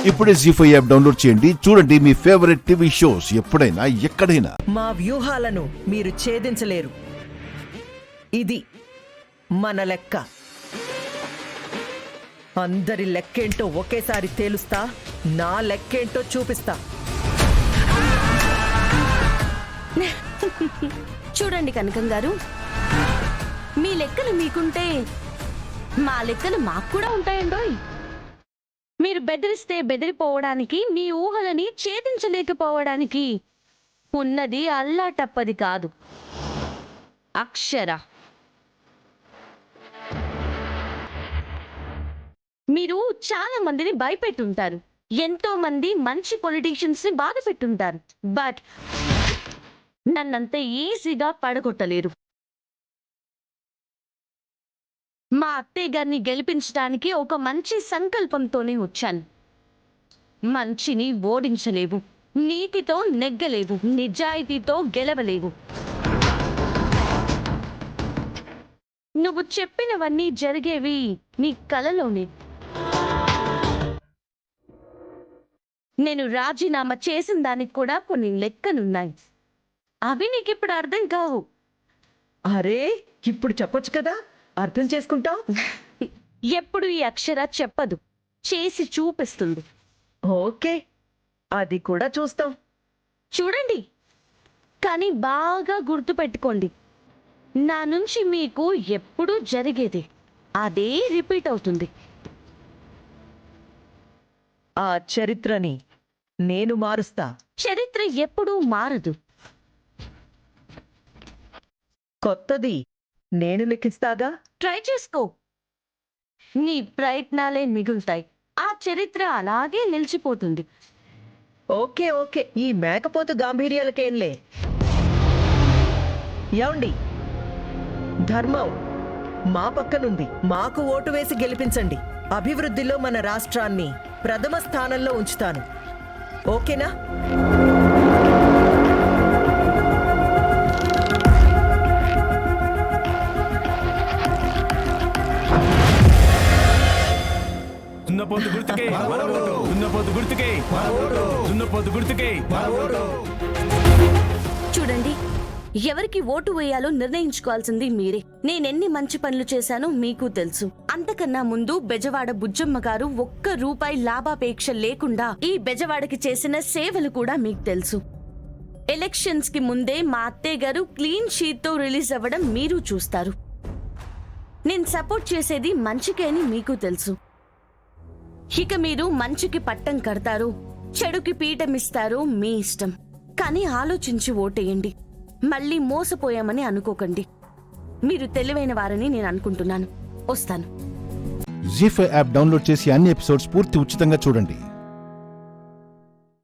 ఇప్పుడే జీ5 app download చేయండి. చూడండి మీ ఫేవరెట్ టీవీ షోస్ ఎప్పుడైనా ఎక్కడైనా. మా వ్యూహాలను మీరు ఛేదించలేరు. ఇది మన లెక్క. అందరి లెక్కేంటో ఒకేసారి తేలుస్తా, నా లెక్కేంటో చూపిస్తా. చూడండి కనకం గారు, మీ లెక్కలు మీకుంటే మా లెక్కలు మాకు కూడా ఉంటాయండోయ్. మీరు బెదిరిస్తే బెదిరిపోవడానికి, మీ ఊహలని ఛేదించలేకపోవడానికి ఉన్నది అల్లాటప్పది కాదు, అక్షర. మీరు చాలా మందిని భయపెట్టుంటారు, ఎంతో మంది మంచి పొలిటీషియన్స్ ని బాధ పెట్టుంటారు. బట్ నన్నంత ఈజీగా పడగొట్టలేరు. మా అత్తయ్య గారిని గెలిపించడానికి ఒక మంచి సంకల్పంతోనే వచ్చాను. మంచిని ఓడించలేవు, నీతితో నెగ్గలేవు, నిజాయితీతో గెలవలేవు. నువ్వు చెప్పినవన్నీ జరిగేవి నీ కలలోనే. నేను రాజీనామా చేసిన దానికి కూడా కొన్ని లెక్కలున్నాయి. అవి నీకిప్పుడు అర్థం కావు. అరే, ఇప్పుడు చెప్పొచ్చు కదా, అర్థం చేసుకుంటావు. ఎప్పుడు ఈ అక్షర చెప్పదు, చేసి చూపిస్తుంది. ఓకే, అది కూడా చూస్తాం. చూడండి, కానీ బాగా గుర్తుపెట్టుకోండి, నా నుంచి మీకు ఎప్పుడూ జరిగేది అదే రిపీట్ అవుతుంది. ఆ చరిత్రని నేను మారుస్తా. చరిత్ర ఎప్పుడూ మారదు. కొత్తది నేను లిఖిస్తాగా. ట్రై చేసుకో, నీ ప్రయత్నాలే మిగులుతాయి, ఆ చరిత్ర అలాగే నిలిచిపోతుంది. ఓకే ఓకే, ఈ మేకపోతు గాంభీర్యాలకేంలే. ఏమండి, ధర్మం మా పక్కనుంది. మాకు ఓటు వేసి గెలిపించండి. అభివృద్ధిలో మన రాష్ట్రాన్ని ప్రథమ స్థానంలో ఉంచుతాను. ఓకేనా? దున్నపోతు గుర్తుకే, దున్నపోతు గుర్తుకే, దున్నపోతు గుర్తుకే. చూడండి, ఎవరికి ఓటు వేయాలో నిర్ణయించుకోవాల్సింది మీరే. నేనెన్ని మంచి పనులు చేశానో మీకు తెలుసు. అంతకన్నా ముందు బెజవాడ బుజ్జమ్మ గారు ₹1 లాభాపేక్ష లేకుండా ఈ బెజవాడకి చేసిన సేవలు కూడా మీకు తెలుసు. ఎలక్షన్స్ కి ముందే మా అత్తయ్య గారు క్లీన్ షీట్ తో రిలీజ్ అవ్వడం మీరు చూస్తారు. నేను సపోర్ట్ చేసేది మంచికే అని మీకు తెలుసు. ఇక మీరు మంచికి పట్టం కడతారు, చెడుకి పీఠం ఇస్తారు, మీ ఇష్టం. కానీ ఆలోచించి ఓటేయండి. మళ్ళీ మోసపోయామని అనుకోకండి. మీరు తెలివైన వారని నేను అనుకుంటున్నాను. వస్తాను. జీ5 యాప్ డౌన్లోడ్ చేసి అన్ని ఎపిసోడ్స్ పూర్తి ఉచితంగా చూడండి.